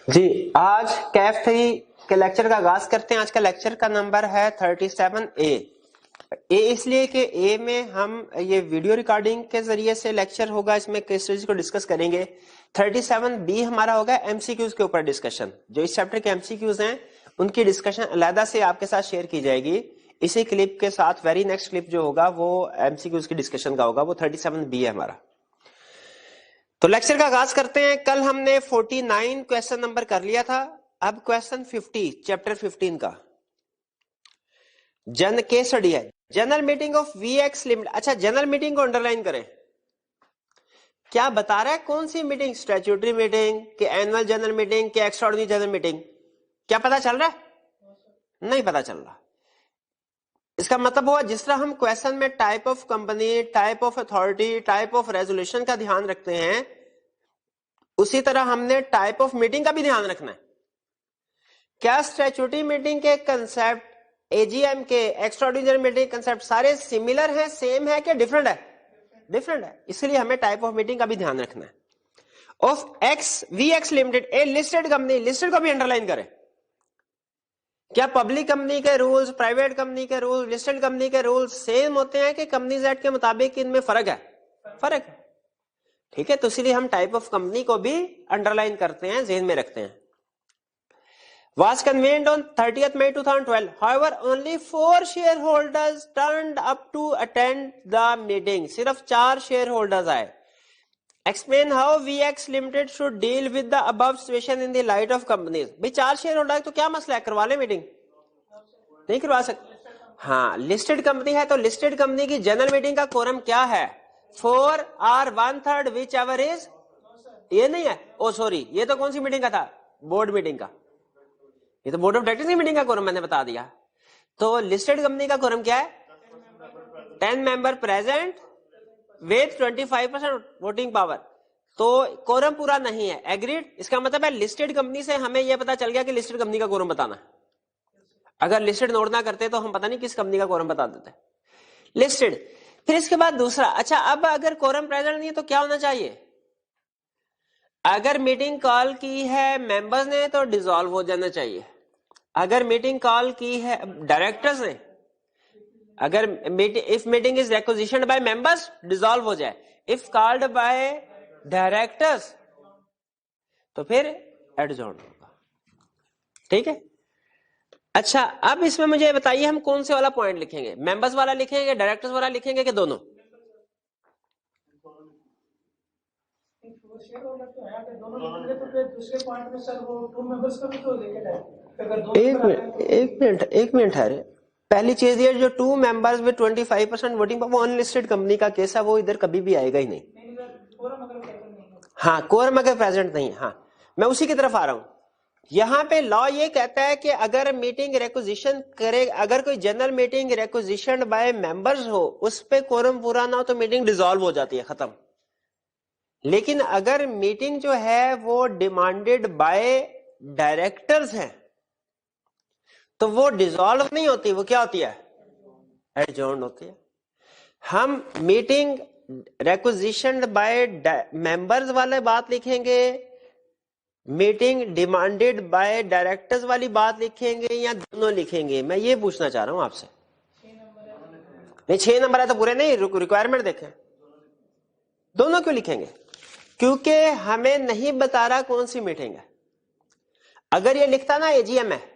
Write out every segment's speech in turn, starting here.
जी, आज कैफ 3 के लेक्चर का आगाज करते हैं। आज का लेक्चर का नंबर है 37A। ए इसलिए कि ए में हम ये वीडियो रिकॉर्डिंग के जरिए से लेक्चर होगा, इसमें केस स्टडीज को डिस्कस करेंगे। 37B हमारा होगा एमसीक्यूज के ऊपर डिस्कशन। जो इस चैप्टर के एमसीक्यूज हैं उनकी डिस्कशन अलहदा से आपके साथ शेयर की जाएगी। इसी क्लिप के साथ वेरी नेक्स्ट क्लिप जो होगा वो एमसीक्यूज की डिस्कशन का होगा, वो 37B है हमारा। तो लेक्चर का आगाज करते हैं। कल हमने 49 क्वेश्चन नंबर कर लिया था। अब क्वेश्चन 50 चैप्टर 15 का जन केस स्टडी है। General meeting of VX limited. अच्छा, जनरल मीटिंग को अंडरलाइन करें। क्या बता रहा है कौन सी मीटिंग? स्टैट्यूटरी मीटिंग के एनुअल जनरल मीटिंग के एक्स्ट्राऑर्डिनरी जनरल मीटिंग? क्या पता चल रहा है? नहीं पता चल रहा। इसका मतलब हुआ जिस तरह हम क्वेश्चन में type of company, type of authority, type of resolution का ध्यान रखते हैं, उसी तरह हमने टाइप ऑफ मीटिंग का भी ध्यान रखना है। क्या स्टैट्यूटरी मीटिंग के कंसेप्ट, एजीएम के, एक्स्ट्राऑर्डिनरी मीटिंग कंसेप्ट सारे सिमिलर हैं, सेम है कि डिफरेंट है? डिफरेंट है। इसलिए हमें टाइप ऑफ मीटिंग का भी ध्यान रखना है। Of x VX limited, A listed company, listed को भी अंडरलाइन करें। क्या पब्लिक कंपनी के रूल्स, प्राइवेट कंपनी के रूल्स, लिस्टेड कंपनी के रूल्स सेम होते हैं कि कंपनीज एक्ट के मुताबिक इनमें फर्क है? फर्क है। ठीक है, तो इसलिए हम टाइप ऑफ कंपनी को भी अंडरलाइन करते हैं, ज़हन में रखते हैं। Was convened on 30th May 2012. However, only 4 shareholders turned up to attend the meeting. सिर्फ 4 shareholders आए. Explain how VX Limited should deal with the above situation in the light of companies. भाई 4 shareholder तो क्या मसला है? करवा ले meeting? नहीं करवा सकते। हाँ, लिस्टेड कंपनी है तो लिस्टेड कंपनी की जनरल मीटिंग का कोरम क्या है? 4 or 1/3 विच एवर इज। ये नहीं है, ओ सॉरी, ये तो कौन सी मीटिंग का था? बोर्ड मीटिंग का। ये तो बोर्ड ऑफ डायरेक्टर्स की मीटिंग का कोरम मैंने बता दिया। तो लिस्टेड कंपनी का कोरम क्या है? 10 member present with 25% voting power. तो कोरम पूरा नहीं है। एग्रीड? इसका मतलब है लिस्टेड कंपनी से हमें यह पता चल गया कि लिस्टेड कंपनी का कोरम बताना है। अगर लिस्टेड नोट ना करते तो हम पता नहीं किस कंपनी का कोरम बता देते। लिस्टेड। फिर इसके बाद दूसरा, अच्छा अब अगर कोरम प्रेजेंट नहीं है तो क्या होना चाहिए? अगर मीटिंग कॉल की है मेंबर्स ने तो डिसॉल्व हो जाना चाहिए। अगर मीटिंग कॉल की है डायरेक्टर्स ने, अगर if meeting is requisitioned by members, dissolve हो जाए। इफ कॉल्ड बाय डायरेक्टर्स तो फिर एडजॉर्न होगा। ठीक है। अच्छा, अब इसमें मुझे बताइए हम कौन से वाला पॉइंट लिखेंगे? मेंबर्स वाला लिखेंगे, डायरेक्टर्स वाला लिखेंगे कि दोनों? एक मिनट है। पहली चीज ये, जो 2 मेंबर्स विद 25% वोटिंग, वो अनलिस्टेड कंपनी का केस है, वो इधर कभी भी आएगा ही नहीं। हाँ, कोरम अगर प्रेजेंट नहीं। हाँ, मैं उसी की तरफ आ रहा हूं। यहां पे लॉ ये कहता है कि अगर मीटिंग रिक्विजिशन करे, अगर कोई general meeting requisition by members हो, उस पे कोरम पूरा ना हो तो मीटिंग डिसॉल्व हो जाती है, खत्म। लेकिन अगर मीटिंग जो है वो डिमांडेड बाय डायरेक्टर्स है तो वो डिसॉल्व नहीं होती, वो क्या होती है? एडजॉर्न होती है। हम मीटिंग रिक्विजिशन बाय मेंबर्स वाले बात लिखेंगे, मीटिंग डिमांडेड बाय डायरेक्टर्स वाली बात लिखेंगे, या दोनों लिखेंगे? मैं ये पूछना चाह रहा हूं आपसे। नहीं, 6 नंबर है तो पूरे नहीं, रिक्वायरमेंट देखें। दोनों क्यों लिखेंगे? क्योंकि हमें नहीं बता रहा कौन सी मीटिंग है। अगर ये लिखता ना एजीएम है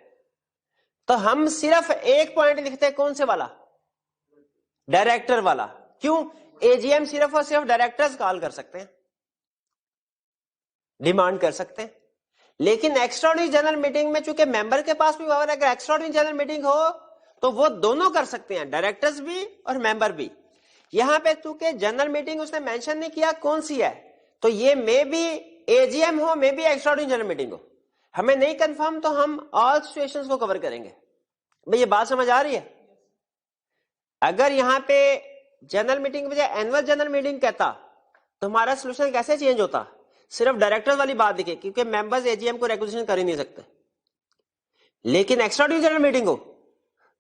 तो हम सिर्फ एक पॉइंट लिखते, कौन से वाला? डायरेक्टर वाला। क्यों? एजीएम सिर्फ और सिर्फ डायरेक्टर्स कॉल कर सकते हैं, डिमांड कर सकते हैं। लेकिन एक्स्ट्राऑर्डिनरी जनरल मीटिंग में चूंकि मेंबर के पास भी पावर है, अगर एक्स्ट्राऑर्डिनरी जनरल मीटिंग हो तो वो दोनों कर सकते हैं, डायरेक्टर्स भी और मेंबर भी। यहां पे चूंकि जनरल मीटिंग उसने मेंशन नहीं किया कौन सी है, तो ये मे बी एजीएम हो, may be extraordinary general meeting हो, हमें नहीं कंफर्म, तो हम ऑल सिचुएशंस को कवर करेंगे। भाई ये बात समझ आ रही है? अगर यहां पे जनरल मीटिंग की बजाय एनुअल जनरल मीटिंग कहता तो हमारा सोल्यूशन कैसे चेंज होता? सिर्फ डायरेक्टर्स वाली बात दिखे, क्योंकि मेंबर्स एजीएम को रिक्विजिशन कर ही नहीं सकते। लेकिन एक्स्ट्राऑर्डिनरी जनरल मीटिंग हो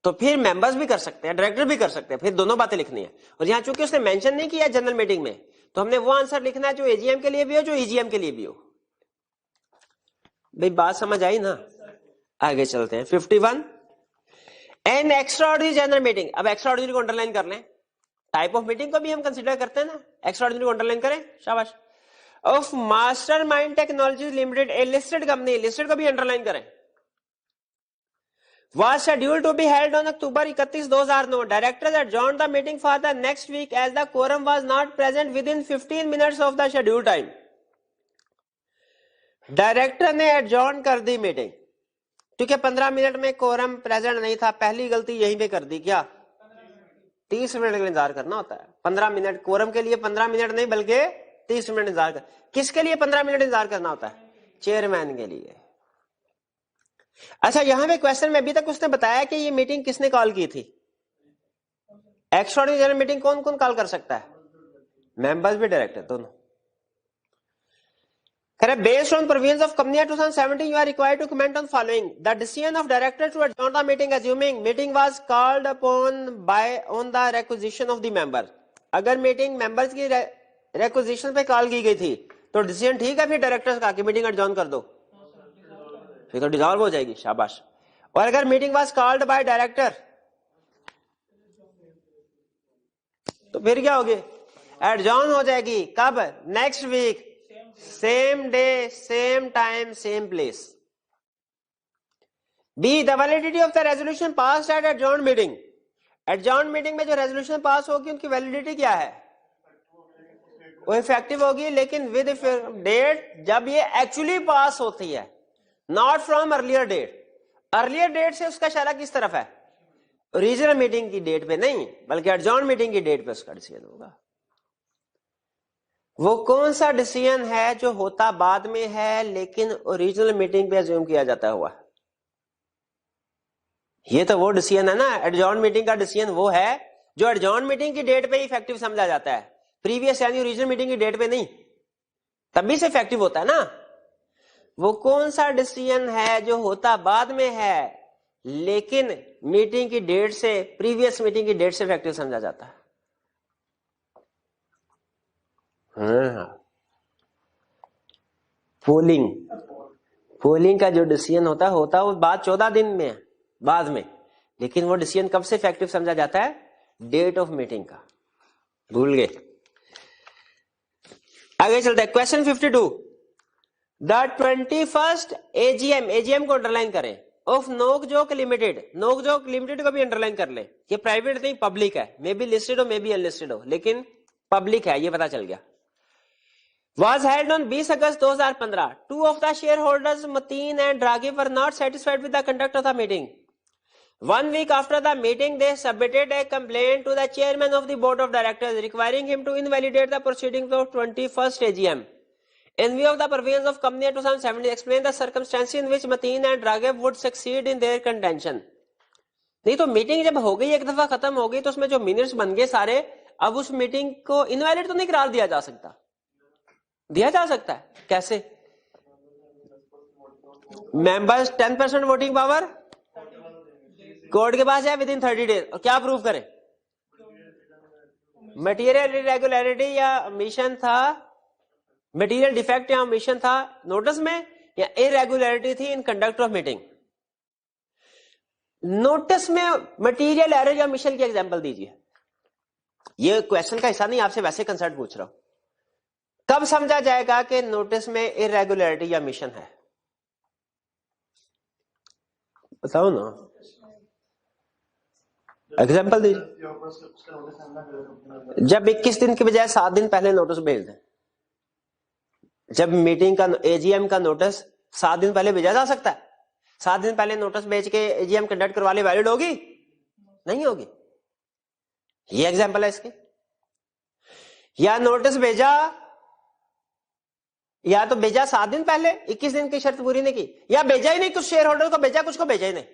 तो फिर मेंबर्स भी कर सकते हैं, डायरेक्टर भी कर सकते हैं, फिर दोनों बातें लिखनी है। और यहां चूंकि उसने मेंशन नहीं किया जनरल मीटिंग में, तो हमने वो आंसर लिखना है जो एजीएम के लिए भी हो, जो ईजीएम के लिए भी हो। भाई बात समझ आई ना? आगे चलते हैं 51 एन एक्स्ट्राऑर्डिनरी जनरल मीटिंग। अब एक्स्ट्राऑर्डिनरी को अंडरलाइन कर लें, टाइप ऑफ मीटिंग को भी हम कंसीडर करते हैं ना, एक्स्ट्राऑर्डिनरी को अंडरलाइन करें, शाबाश। Of mastermind technologies limited, A listed company, listed को भी अंडरलाइन करें। Was scheduled to be held on October 31, 2009. Directors adjourned the meeting for the next week as the quorum was not present within 15 minutes of the scheduled time. Director ने adjourn कर दी meeting क्योंकि 15 minute में quorum present नहीं था। पहली गलती यहीं पे कर दी, क्या 30 मिनट का इंतजार करना होता है। 15 मिनट कोरम के लिए 15 मिनट नहीं बल्कि 30 मिनट इंतजार कर। किसके लिए 15 मिनट इंतजार करना होता है? चेयरमैन के लिए। अच्छा, यहां पे क्वेश्चन में अभी तक उसने बताया कि ये मीटिंग किसने कॉल की थी। एक्स्ट्राऑर्डिनरी जनरल मीटिंग कौन कौन कॉल कर सकता है? मेंबर्स भी, डायरेक्टर दोनों। Based on provisions of Company Act 2017, you are required to comment on following: the decision of directors to adjourn the meeting, assuming meeting was called upon on the requisition of the member. अगर meeting members की requisition पे call की गई थी तो decision ठीक है फिर डायरेक्टर्स का कि मीटिंग एडजॉर्न कर दो, फिर तो डिसॉल्व हो जाएगी, शाबाश। और अगर meeting was called by director तो फिर क्या होगी? एडजॉर्न हो जाएगी। कब? Next week, same day, same time, same place. B, the validity of the resolution passed at adjourn meeting. Adjourn meeting में जो रेजोल्यूशन पास होगी उनकी वैलिडिटी क्या है? वो इफेक्टिव होगी, लेकिन विद डेट जब ये एक्चुअली पास होती है, not from earlier date. Earlier date से उसका इशारा किस तरफ है? ओरिजिनल मीटिंग की डेट पे नहीं बल्कि एडजॉर्न मीटिंग की डेट पे उसका डिसीजन होगा। वो कौन सा डिसीजन है जो होता बाद में है लेकिन ओरिजिनल मीटिंग पे अज्यूम किया जाता हुआ? ये तो वो डिसीजन है ना, एडजॉर्न मीटिंग का डिसीजन वो है जो एडजॉर्न मीटिंग की डेट पे इफेक्टिव समझा जाता है, प्रीवियस यानी ओरिजिनल मीटिंग की डेट पे नहीं, तभी से इफेक्टिव होता है ना। वो कौन सा डिसीजन है जो होता बाद में है लेकिन मीटिंग की डेट से, प्रीवियस मीटिंग की डेट से इफेक्टिव समझा जाता है? पोलिंग का जो डिसीजन होता है वो बाद 14 दिन में है, बाद में, लेकिन वो डिसीजन कब से इफेक्टिव समझा जाता है? डेट ऑफ मीटिंग का। भूल गए? आगे चलते हैं question 52। The 21st AGM, AGM को अंडरलाइन करें, ऑफ नोकझोंक लिमिटेड। नोकझोंक लिमिटेड को भी अंडरलाइन कर ले, ये प्राइवेट नहीं पब्लिक है, मे बी लिस्टेड हो मे बी अनलिस्टेड हो, लेकिन पब्लिक है, ये पता चल गया। Was held on 20 August 2015. Two of the shareholders, Mateen and Draghi, were not satisfied with the conduct of the meeting. 1 week after the meeting, they submitted a complaint to the chairman of the board of directors, requiring him to invalidate the proceedings of 21st AGM. In view of the provisions of Company Act 2017, explain the circumstances in which Mateen and Draghi would succeed in their contention. नहीं तो meeting जब हो गई, एक दफा खत्म हो गई, तो उसमें जो मिनट्स बन गए सारे, अब उस मीटिंग को इनवैलिड तो नहीं करार दिया जा सकता। दिया जा सकता है, कैसे? मेंबर्स 10% वोटिंग पावर कोर्ट के पास है विद इन 30 डेज, और क्या प्रूव करें? मटेरियल इरेगुलरिटी या ओमिशन था, मटेरियल डिफेक्ट या ओमिशन था नोटिस में, या इरेगुलरिटी थी इन कंडक्ट ऑफ मीटिंग। नोटिस में मटेरियल एरर या ओमिशन की एग्जांपल दीजिए। ये क्वेश्चन का हिस्सा नहीं, आपसे वैसे कंसेप्ट पूछ रहा हूं। कब समझा जाएगा कि नोटिस में इरेगुलरिटी या ओमिशन है? बताओ ना, एग्जांपल दीजिए। जब 21 दिन के बजाय 7 दिन पहले नोटिस भेज दें। जब मीटिंग का एजीएम का नोटिस 7 दिन पहले भेजा जा सकता है। 7 दिन पहले नोटिस भेज के एजीएम कंडक्ट करवा ले, वैलिड होगी? नहीं होगी। ये एग्जांपल है इसके। या नोटिस भेजा, या तो भेजा 7 दिन पहले, 21 दिन की शर्त पूरी नहीं की, या भेजा ही नहीं, कुछ शेयर होल्डर को भेजा, कुछ को भेजा ही नहीं।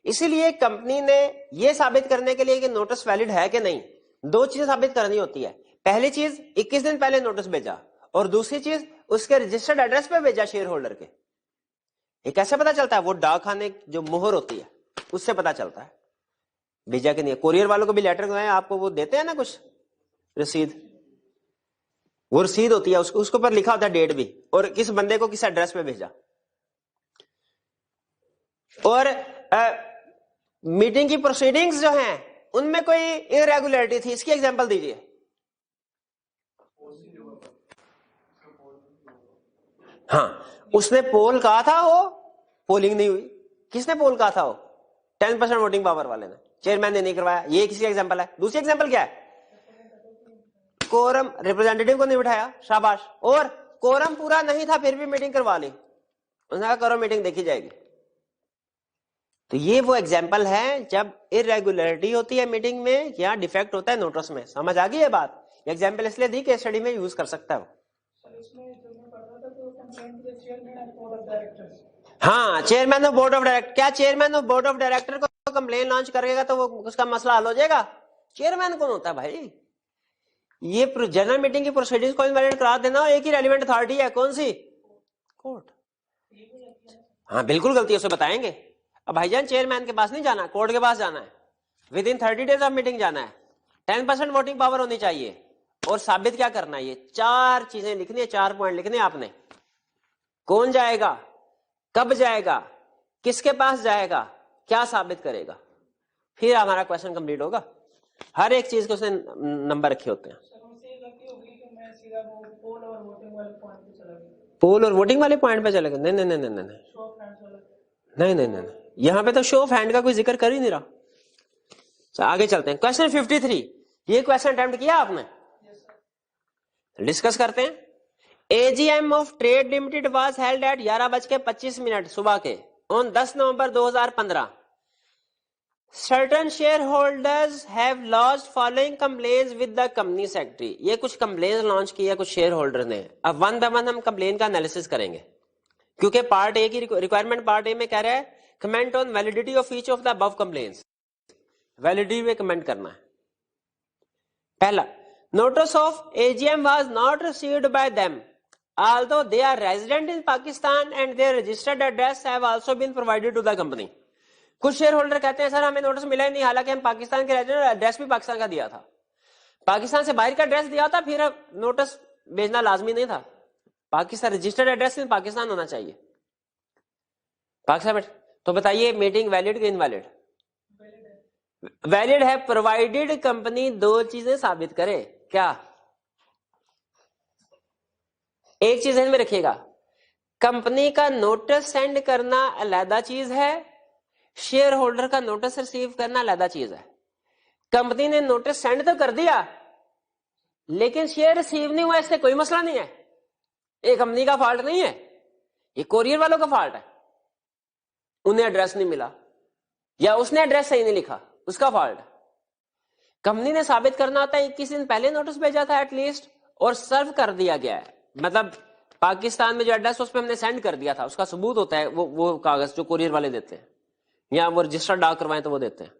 इसीलिए कंपनी ने यह साबित करने के लिए कि नोटिस वैलिड है कि नहीं, 2 चीजें साबित करनी होती है। पहली चीज 21 दिन पहले नोटिस भेजा, और दूसरी चीज उसके रजिस्टर्ड एड्रेस पे भेजा शेयर होल्डर के। ये कैसे पता चलता है? वो डाक खाने जो मोहर होती है उससे पता चलता है भेजा कि नहीं। कोरियर वालों को भी लेटर आपको वो देते हैं ना कुछ रसीद, वो रसीद होती है, उसको पर लिखा होता है डेट भी, और किस बंदे को किस एड्रेस पे भेजा। और मीटिंग की प्रोसीडिंग्स जो हैं उनमें कोई इरेगुलरिटी थी, इसकी एग्जांपल दीजिए। हाँ, उसने पोल कहा था, वो पोलिंग नहीं हुई। किसने पोल कहा था? वो 10% वोटिंग पावर वाले ने, चेयरमैन ने नहीं करवाया। ये किसी एग्जांपल है। दूसरी एग्जांपल क्या है? कोरम रिप्रेजेंटेटिव को नहीं बिठाया, शाबाश। और कोरम पूरा नहीं था फिर भी मीटिंग करवा ली, उन्होंने कहा करो मीटिंग देखी जाएगी। तो ये वो एग्जाम्पल है जब इरेगुलरिटी होती है मीटिंग में या डिफेक्ट होता है नोटिस में। समझ आ गई ये बात? एग्जाम्पल इसलिए दी कि स्टडी में यूज कर सकता है। हाँ, chairman of board of director. क्या chairman of board of director को कंप्लेन लॉन्च करेगा तो वो उसका मसला हल हो जाएगा? चेयरमैन कौन होता है भाई? ये जनरल मीटिंग की प्रोसीडिंग्स को इनवैलिड करा देना, एक ही रेलिवेंट अथॉरिटी है, कौन सी? कोर्ट। हाँ बिल्कुल गलती है, उसे बताएंगे। अब भाईजान चेयरमैन के पास नहीं जाना, कोर्ट के पास जाना है। With in 30 days of meeting जाना है। 10% वोटिंग पावर होनी चाहिए। और साबित क्या करना है? ये 4 चीजें लिखनी है, 4 पॉइंट लिखने आपने। कौन जाएगा, कब जाएगा, किसके पास जाएगा, क्या साबित करेगा, फिर हमारा क्वेश्चन कंप्लीट होगा। हर एक चीज के उसने नंबर रखे होते हैं। पोल और वोटिंग वाले पॉइंट पे चले गए? नहीं नहीं नहीं नहीं नहीं नहीं नहीं नहीं, यहां पे तो शो ऑफ हैंड का कोई जिक्र कर ही नहीं रहा। आगे चलते हैं। क्वेश्चन 53, ये क्वेश्चन अटेम्प्ट किया आपने? डिस्कस करते हैं। AGM of trade limited was held at 11:25 सुबह के on 10 November 2015। Certain share holders have launched following complaints with the company secretary. ये कुछ कंप्लेन्स लॉन्च किया कुछ शेयर होल्डर ने। अब वन बाय वन हम कंप्लेन का एनालिसिस करेंगे, क्योंकि पार्ट ए की रिक्वायरमेंट पार्ट ए में कह रहा है comment on validity of each of the above complaints. Validity में कमेंट करना है। पहला, notice of AGM was not received by them although they are resident in Pakistan and their registered address have also been provided to the company। कुछ share holder कहते हैं sir हमें notice मिला ही नहीं, हालांकि हम पाकिस्तान के रेजिडेंट, एड्रेस भी पाकिस्तान का दिया था, पाकिस्तान से बाहर का एड्रेस दिया था, फिर नोटिस भेजना लाजमी नहीं था। पाकिस्तान रजिस्टर्ड एड्रेस में पाकिस्तान होना चाहिए, पाकिस्तान में। तो बताइए मीटिंग वैलिड कि इनवैलिड? वैलिड है, प्रोवाइडेड कंपनी 2 चीजें साबित करे। क्या? एक चीज में रखिएगा, कंपनी का नोटिस सेंड करना अलग चीज है, शेयर होल्डर का नोटिस रिसीव करना अलग चीज है। कंपनी ने नोटिस सेंड तो कर दिया लेकिन शेयर रिसीव नहीं हुआ, इससे कोई मसला नहीं है। ये कंपनी का फॉल्ट नहीं है, ये कोरियर वालों का फॉल्ट है। उन्हें एड्रेस नहीं मिला या उसने एड्रेस सही नहीं लिखा, उसका फॉल्ट है। कंपनी ने साबित करना होता है 21 दिन पहले नोटिस भेजा था एटलीस्ट, और सर्व कर दिया गया है, मतलब पाकिस्तान में जो एड्रेस उस पर हमने सेंड कर दिया था उसका सबूत होता है वो कागज जो कोरियर वाले देते हैं, या वो रजिस्टर्ड डाक करवाएं तो वो देते हैं।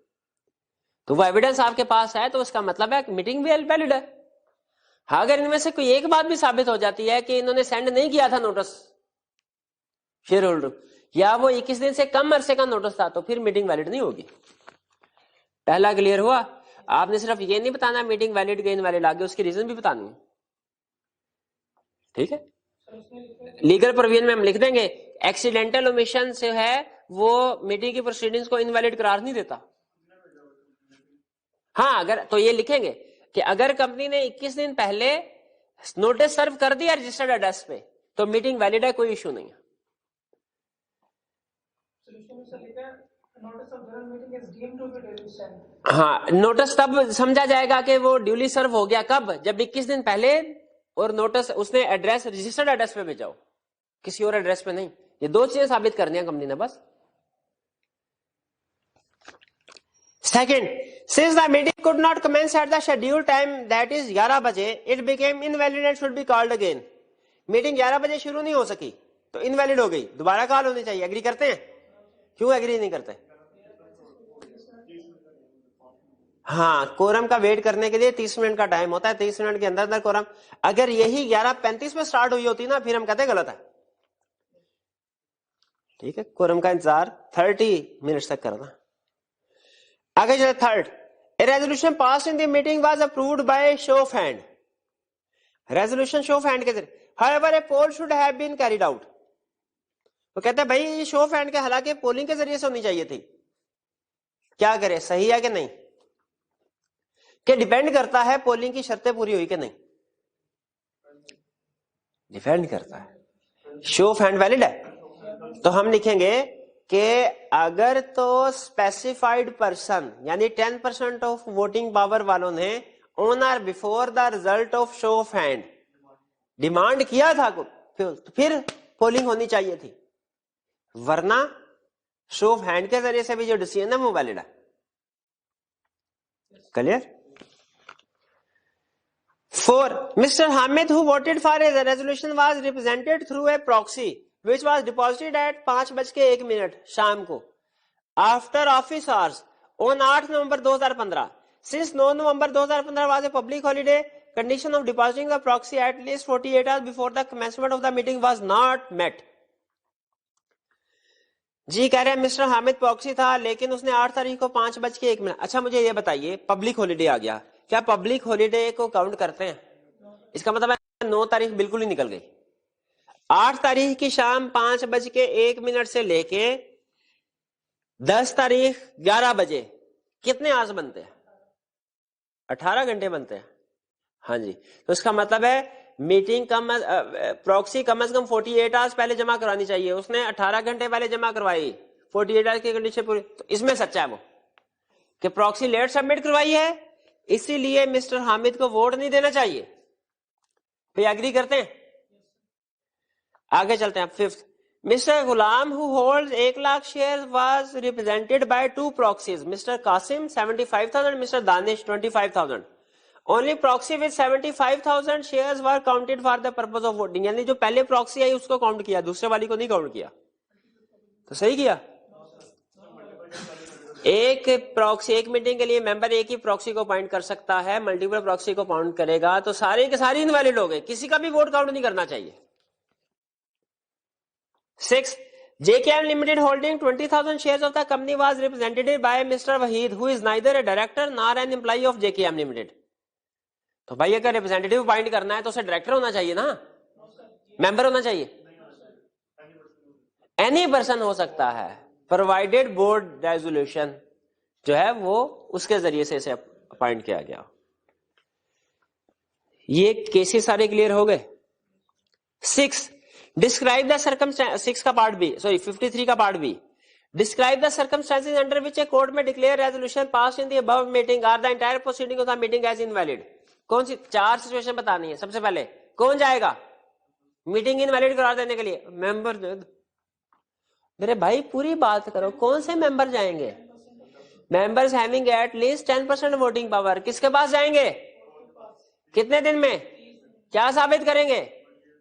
तो वो एविडेंस आपके पास है तो उसका मतलब है मीटिंग भी वैलिड है। हाँ, अगर इनमें से कोई एक बात भी साबित हो जाती है कि इन्होंने सेंड नहीं किया था नोटिस शेयर होल्डर, या वो 21 दिन से कम अरसे का नोटिस था, तो फिर मीटिंग वैलिड नहीं होगी। पहला क्लियर हुआ? आपने सिर्फ ये नहीं बताना मीटिंग वैलिड के इनवैलिड, आगे उसकी रीजन भी बतानी है, ठीक है। लीगल प्रोविजन में हम लिख देंगे एक्सीडेंटल ओमिशन से है वो मीटिंग की प्रोसीडिंग्स को इनवैलिड करार नहीं देता। हाँ, अगर तो ये लिखेंगे कि अगर कंपनी ने 21 दिन पहले नोटिस सर्व कर दिया रजिस्टर्ड एड्रेस पे तो मीटिंग वैलिड है, कोई इश्यू नहीं है। हाँ, नोटिस तब समझा जाएगा कि वो ड्यूली सर्व हो गया, कब? जब 21 दिन पहले और नोटिस उसने एड्रेस रजिस्टर्ड एड्रेस पे भेजाओ, किसी और एड्रेस पे नहीं। ये 2 चीजें साबित करनी है कंपनी ने बस। Second, since the meeting could not commence at the scheduled time, that is 11 बजे, it became invalid and should be called again। Meeting 11 बजे शुरू नहीं हो सकी तो इनवैलिड हो गई, दोबारा कॉल होनी चाहिए। एग्री करते हैं? क्यों एग्री नहीं करते? हाँ, कोरम का वेट करने के लिए 30 मिनट का टाइम होता है, 30 मिनट के अंदर अंदर कोरम। अगर यही 11:35 में स्टार्ट हुई होती ना, फिर हम कहते गलत है, ठीक है। कोरम का इंतजार 30 मिनट तक करना। आगे चले। Third, a resolution pass in the meeting was approved by show of hand. Resolution show of hand के जरिए। However a poll should have been carried out. वो कहते हैं भाई ये शो ऑफ हैंड के हालांकि पोलिंग के जरिए से होनी चाहिए थी। क्या करे, सही है कि नहीं? कि डिपेंड करता है पोलिंग की शर्तें पूरी हुई कि नहीं, डिपेंड करता है। शो ऑफ हैंड वैलिड है तो हम लिखेंगे कि अगर तो स्पेसिफाइड पर्सन यानी 10% ऑफ वोटिंग पावर वालों ने on or before the result of show of hand demand किया था तो फिर पोलिंग होनी चाहिए थी, वरना शो ऑफ हैंड के जरिए से भी जो डिसीजन है वो वैलिड है। Clear? 4. Mr. Hamid, who voted for a resolution, was represented through a proxy, which was deposited at 5:01 शाम को after office hours on 8 November 2015. Since 9 November 2015 was a public holiday, condition of depositing the proxy at least 48 hours before the commencement of the meeting was not met. जी कह रहे हैं mister Hamid proxy था लेकिन उसने 8 तारीख को 5:01। अच्छा मुझे ये बताइए, पब्लिक हॉलिडे आ गया, क्या पब्लिक हॉलिडे को काउंट करते हैं? इसका मतलब है 9 तारीख बिल्कुल ही निकल गई। 8 तारीख की शाम 5:01 से लेके 10 तारीख 11 बजे कितने आवर्स बनते हैं? 18 घंटे बनते हैं। हाँ जी, तो इसका मतलब है मीटिंग प्रॉक्सी कम से कम 48 आवर्स पहले जमा करवानी चाहिए, उसने 18 घंटे पहले जमा करवाई, 48 आवर्स की कंडीशन पूरी। तो इसमें सच्चा है वो कि प्रॉक्सी लेट सबमिट करवाई है, इसीलिए मिस्टर हामिद को वोट नहीं देना चाहिए। तो एग्री करते हैं? आगे चलते हैं। 5th, mister Gulam who holds 1 lakh share was represented by 2 proxies, mister Kasim 75,000, mister Danish 25,000। Only proxy with 75,000 shares were counted for the purpose of voting. यानी जो पहले प्रॉक्सी आई उसको काउंट किया, दूसरे वाली को नहीं काउंट किया। तो सही किया। एक प्रॉक्सी, एक मीटिंग के लिए मेंबर एक ही प्रॉक्सी को अपॉइंट कर सकता है, मल्टीपल प्रॉक्सी को अपॉइंट करेगा तो सारे के सारे इनवैलिड हो गए, किसी का भी वोट काउंट नहीं करना चाहिए। 6. JKM Limited holding 20,000 shares of the company was represented by Mr. Wahid, who is neither a director nor an employee of JKM Limited. तो भाई अगर रिप्रेजेंटेटिव अपॉइंट करना है तो उसे डायरेक्टर होना चाहिए ना, मेंबर होना चाहिए? एनी पर्सन हो सकता है, प्रोवाइडेड बोर्ड रेजोल्यूशन जो है वो उसके जरिए से इसे अपॉइंट किया गया। ये केसेस सारे क्लियर हो गए। 6. डिस्क्राइब द सर्कमस्टेंस, 6 का पार्ट बी, सॉरी 53 का part B. Describe the circumstances under which a court may declare resolution pass in the above meeting or the entire proceeding of the meeting as invalid. कौन सी 4 situation बतानी है? सबसे पहले कौन जाएगा मीटिंग इनवैलिड करा देने के लिए? मेंबर। मेरे भाई पूरी बात करो, कौन से मेंबर जाएंगे? Members having at least 10% voting power. किसके पास जाएंगे? कितने दिन में? क्या साबित करेंगे?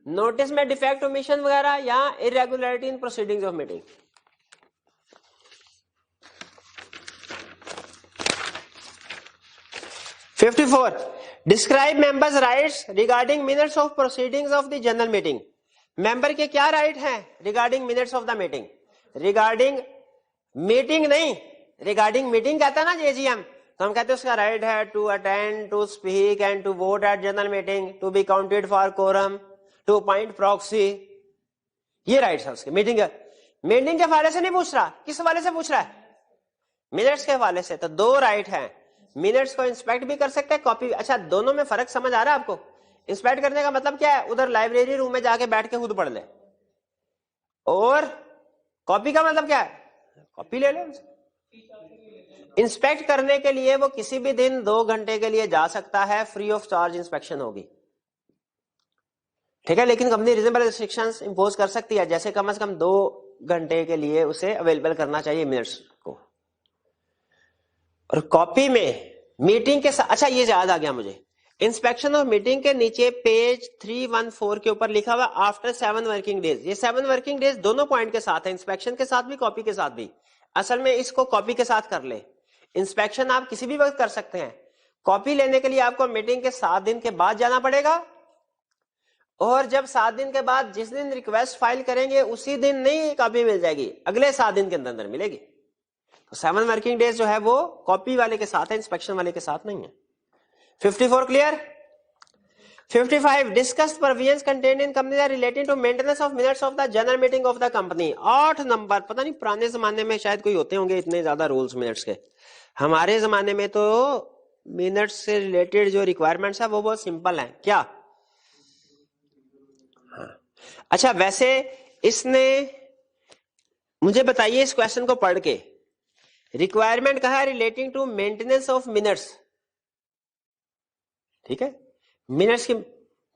नोटिस में डिफेक्ट, ओमिशन वगैरह या irregularity in proceedings of meeting. Describe members rights regarding minutes of proceedings of the general meeting. Member के क्या राइट हैं regarding minutes of the meeting? Regarding meeting नहीं, रिगार्डिंग मीटिंग कहता है ना एजीएम, तो हम कहते हैं उसका राइट है to attend, to speak and to vote at general meeting, to be counted for quorum, to appoint proxy. ये राइट्स है उसके। मीटिंग के हवाले से नहीं पूछ रहा, किस हवाले से पूछ रहा है? मिनट्स के हवाले से। तो 2 राइट हैं, मिनट्स को इंस्पेक्ट भी कर सकते हैं, कॉपी। अच्छा दोनों में फर्क समझ आ रहा है आपको? इंस्पेक्ट करने का मतलब क्या है? उधर लाइब्रेरी रूम में जाके बैठ के खुद पढ़ ले, और कॉपी का मतलब क्या है? कॉपी ले ले। इंस्पेक्ट करने के लिए वो किसी भी दिन 2 घंटे के लिए जा सकता है, फ्री ऑफ चार्ज इंस्पेक्शन होगी, ठीक है। लेकिन कंपनी रीजनेबल रिस्ट्रिक्शंस इंपोज कर सकती है, जैसे कम से कम 2 घंटे के लिए उसे अवेलेबल करना चाहिए मिनट्स को। और कॉपी में मीटिंग के साथ, अच्छा ये याद आ गया मुझे, इंस्पेक्शन ऑफ मीटिंग के नीचे पेज 314 के ऊपर लिखा हुआ आफ्टर 7 वर्किंग डेज। ये 7 वर्किंग डेज दोनों पॉइंट के साथ है, इंस्पेक्शन के साथ भी, कॉपी के साथ भी। असल में इसको कॉपी के साथ कर ले, इंस्पेक्शन आप किसी भी वक्त कर सकते हैं। कॉपी लेने के लिए आपको मीटिंग के 7 दिन के बाद जाना पड़ेगा, और जब 7 दिन के बाद जिस दिन रिक्वेस्ट फाइल करेंगे उसी दिन नहीं कॉपी मिल जाएगी, अगले 7 दिन के अंदर मिलेगी। तो 7 वर्किंग डेज जो है वो कॉपी वाले के साथ है, इंस्पेक्शन वाले के साथ नहीं है। 54 clear? 55 discuss provisions contained in company relating to maintenance of minutes of the general meeting of the company. 8 number, पता नहीं पुराने जमाने में शायद कोई होते होंगे इतने ज्यादा रूल्स मिनट्स के, हमारे जमाने में तो मिनट्स से रिलेटेड जो रिक्वायरमेंट्स है वो बहुत सिंपल है। क्या? हाँ। अच्छा, वैसे इसने मुझे बताइए इस क्वेश्चन को पढ़ के, रिक्वायरमेंट कहा है relating to maintenance of minutes, ठीक है, मिनट्स की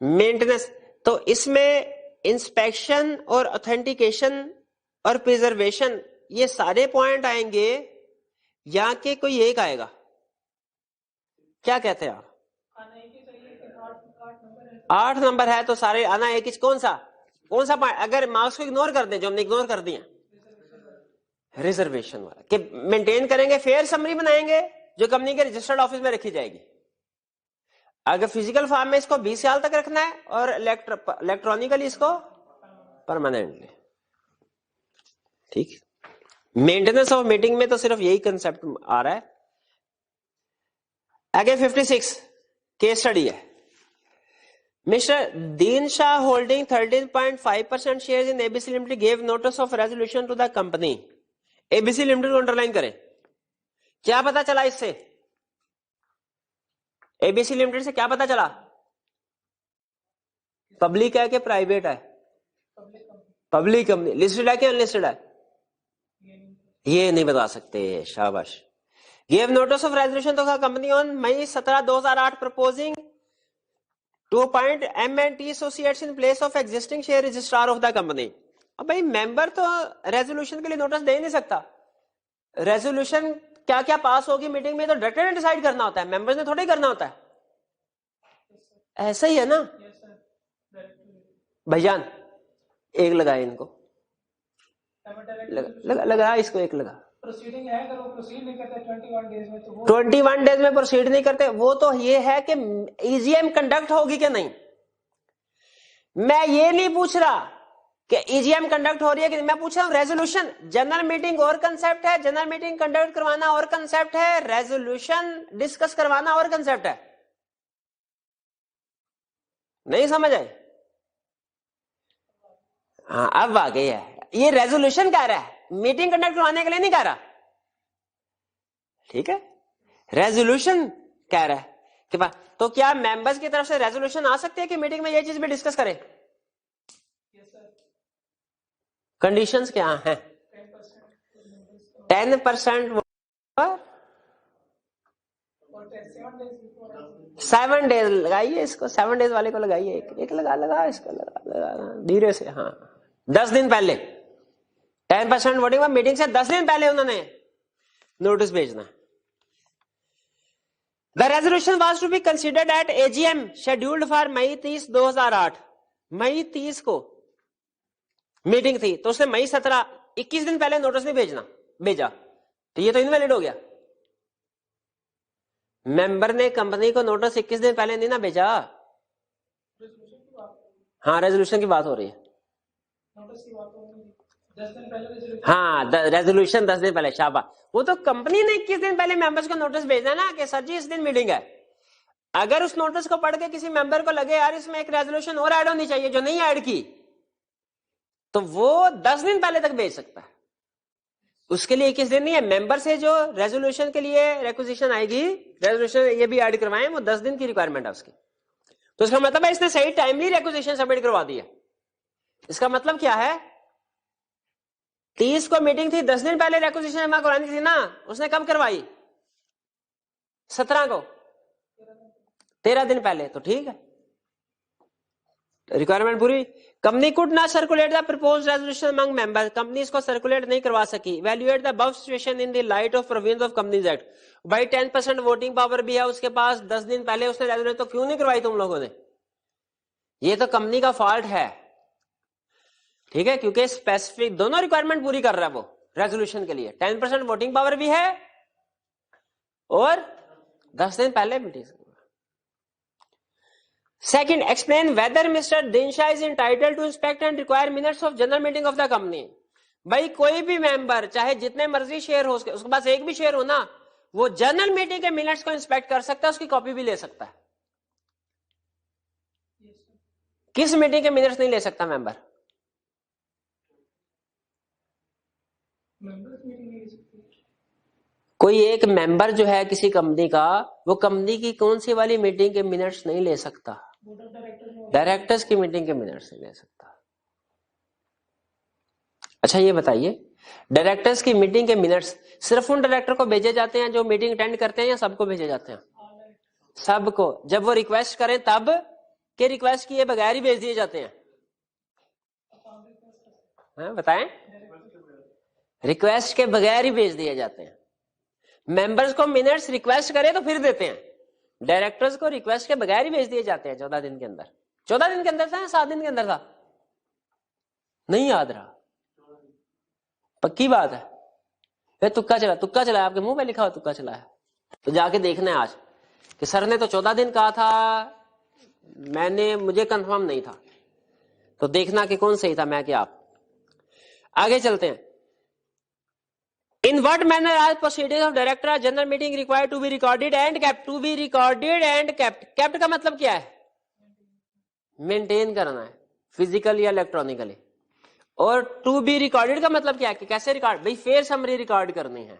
मेंटेनेंस, तो इसमें इंस्पेक्शन और ऑथेंटिकेशन और प्रिजर्वेशन ये सारे पॉइंट आएंगे या कि कोई एक आएगा? क्या कहते हैं आप? 8 नंबर है तो सारे आना एक ही। कौन सा पॉइंट? अगर मार्क्स को इग्नोर कर दें जो हमने इग्नोर कर दिया, रिजर्वेशन वाला कि मेंटेन करेंगे, फेयर समरी बनाएंगे जो कंपनी के रजिस्टर्ड ऑफिस में रखी जाएगी। अगर फिजिकल फॉर्म में इसको 20 साल तक रखना है और इलेक्ट्रॉनिकली इसको परमानेंटली, ठीक। मेंटेनेंस ऑफ मीटिंग में तो सिर्फ यही कंसेप्ट आ रहा है। आगे 56 केस स्टडी है। Mister Deen Shah holding 13.5% shares in ABC limited gave notice of resolution to the company. ABC limited को अंडरलाइन करें। क्या पता चला इससे? एबीसी लिमिटेड से क्या पता चला? पब्लिक है कि प्राइवेट है? Public company. लिस्टेड है कि अनलिस्टेड है? ये नहीं बता सकते। शाबाश। Give notice of resolution to company on May 17, 2008 proposing to appoint M&T associates in place of existing share registrar of the company. अब भाई मेंबर तो रेजोल्यूशन के लिए नोटिस दे नहीं सकता। रेजोल्यूशन क्या क्या पास होगी मीटिंग में तो डायरेक्टर ने डिसाइड करना होता है, मेंबर्स ने थोड़ी करना होता है। ऐसा ही है ना भाईजान? एक लगाए इनको, लगा इसको एक लगा। प्रोसीडिंग है, अगर वो प्रोसीड नहीं करते 21 डेज में, तो वो 21 डेज में प्रोसीड नहीं करते, वो तो ये है कि ईजीएम कंडक्ट होगी कि नहीं। मैं ये नहीं पूछ रहा कि ईजीएम कंडक्ट हो रही है कि नहीं, मैं पूछ रहा हूं रेजोल्यूशन। जनरल मीटिंग और कंसेप्ट है, जनरल मीटिंग कंडक्ट करवाना और कंसेप्ट है, रेजोल्यूशन डिस्कस करवाना और कंसेप्ट है। नहीं समझ आए? हाँ, अब आ गई है। ये रेजोल्यूशन कह रहा है, मीटिंग कंडक्ट करवाने के लिए नहीं कह रहा, ठीक है। रेजोल्यूशन कह रहा है कि तो क्या मेंबर्स की तरफ से रेजोल्यूशन आ सकते हैं कि मीटिंग में ये चीज भी डिस्कस करें? कंडीशंस क्या हैं? 10% 7 डेज लगाइए इसको, 7 डेज वाले को लगाइए, एक लगा इसको, लगा धीरे से। हाँ, 10 दिन पहले 10% वोटिंग में मीटिंग से 10 दिन पहले उन्होंने नोटिस भेजना। The resolution was to be considered at AGM scheduled for May 30, 2008। मई 30 को मीटिंग थी तो उसने मई 17, 21 दिन पहले नोटिस नहीं भेजा, तो ये तो इनवैलिड हो गया। मेंबर ने कंपनी को नोटिस 21 दिन पहले नहीं ना भेजा। हाँ, रेजोल्यूशन की बात हो रही है। नोटिस की बात हो रही है 10 दिन पहले। हाँ, रेजोल्यूशन 10 दिन पहले। शाबाश। वो तो कंपनी ने 21 दिन पहले मेंबर्स को नोटिस भेजना ना कि सर जी इस दिन मीटिंग है। अगर उस नोटिस को पढ़ के किसी मेंबर को लगे यार इसमें एक रेजोल्यूशन और ऐड होनी चाहिए जो नहीं ऐड की, तो वो 10 दिन पहले तक भेज सकता है। उसके लिए 21 दिन नहीं है। मेंबर से जो रेजोल्यूशन के लिए रिक्वेजिशन आएगी, रेजोल्यूशन ये भी ऐड करवाएं, वो 10 दिन की रिक्वायरमेंट है उसकी। तो इसका मतलब है इसने सही टाइमली रिक्वेजिशन सबमिट करवा दी है। इसका मतलब क्या है? 30 को मीटिंग थी, 10 दिन पहले रिक्वेजिशन जमा करवानी थी ना, उसने कब करवाई? 17 को, 13 दिन पहले, तो ठीक है, रिक्वायरमेंट पूरी। Company could not circulate the proposed resolution among members. Company इसको सर्कुलेट नहीं करवा सकी। Valuate the above situation in the light of provisions of companies act. भाई 10% वोटिंग पावर भी है उसके पास, 10 दिन पहले उसने रेजोल्यूशन तो क्यों नहीं करवाई तुम लोगों ने? ये तो कंपनी का फॉल्ट है, ठीक है, क्योंकि स्पेसिफिक दोनों रिक्वायरमेंट पूरी कर रहा है वो रेजोल्यूशन के लिए। 10% वोटिंग पावर भी है और 10 दिन पहले meeting. Second, explain whether Mr. Dinsha is entitled to inspect and require minutes of general meeting of the company. भाई कोई भी मेंबर चाहे जितने मर्जी शेयर हो उसके पास एक भी शेयर हो ना, वो जनरल मीटिंग के मिनट्स को इंस्पेक्ट कर सकता है, उसकी कॉपी भी ले सकता है। किस मीटिंग के मिनट्स नहीं ले सकता मेंबर? मेंबर्स मीटिंग नहीं ले सकते। कोई एक मेंबर जो है किसी कंपनी का, वो कंपनी की कौन सी वाली मीटिंग के मिनट्स नहीं ले सकता? बोर्ड ऑफ डायरेक्टर्स में डायरेक्टर्स की मीटिंग के मिनट्स नहीं ले सकता। अच्छा ये बताइए, डायरेक्टर्स की मीटिंग के मिनट्स सिर्फ उन डायरेक्टर को भेजे जाते हैं जो मीटिंग अटेंड करते हैं, या सबको भेजे जाते हैं? सबको। जब वो रिक्वेस्ट करें तब, के रिक्वेस्ट किए बगैर ही भेज दिए जाते हैं? बताएं। रिक्वेस्ट के बगैर ही भेज दिए जाते हैं। मेंबर्स को मिनट्स रिक्वेस्ट करे तो फिर देते हैं, डायरेक्टर्स को रिक्वेस्ट के बगैर ही भेज दिए जाते हैं 14 दिन के अंदर। 14 दिन के अंदर था या 7 दिन के अंदर था? नहीं याद रहा, पक्की बात है? फिर तुक्का चला, आपके मुंह पे लिखा हुआ तुक्का चला है। तो जाके देखना है आज कि सर ने तो 14 दिन कहा था, मुझे कंफर्म नहीं था, तो देखना कि कौन सही था, मैं कि आप। आगे चलते हैं। In what manner are proceedings of director और general meeting required to be recorded and kept? To be recorded and kept, kept का मतलब क्या है? मेंटेन करना है, फिजिकल या इलेक्ट्रॉनिकली। और टू बी रिकॉर्डेड का मतलब क्या है कि कैसे रिकॉर्ड? भाई फेयर समरी रिकॉर्ड करनी है,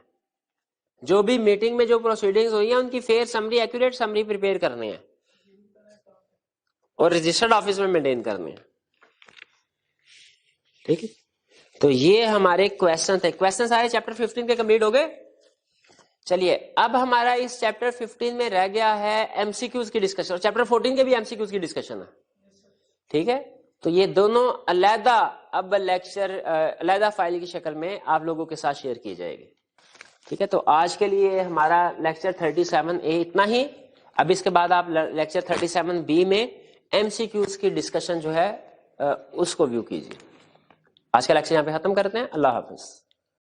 जो भी मीटिंग में जो प्रोसीडिंग्स हुई है उनकी fair summary, accurate summary prepare करनी है और रजिस्टर्ड ऑफिस में मेंटेन करनी है। ठीक है, तो ये हमारे क्वेश्चन थे। क्वेश्चन सारे चैप्टर 15 के कंप्लीट हो गए। चलिए अब हमारा इस चैप्टर 15 में रह गया है एमसीक्यूज की डिस्कशन, और चैप्टर 14 के भी एमसीक्यूज की डिस्कशन है। ठीक है, तो ये दोनों अलहदा अब लेक्चर अलहदा फाइल की शक्ल में आप लोगों के साथ शेयर की जाएगी। ठीक है, तो आज के लिए हमारा लेक्चर 37A इतना ही। अब इसके बाद आप लेक्चर 37B में एमसीक्यूज की डिस्कशन जो है उसको व्यू कीजिए। आज का लेक्चर यहाँ पे खत्म करते हैं। अल्लाह हाफिज।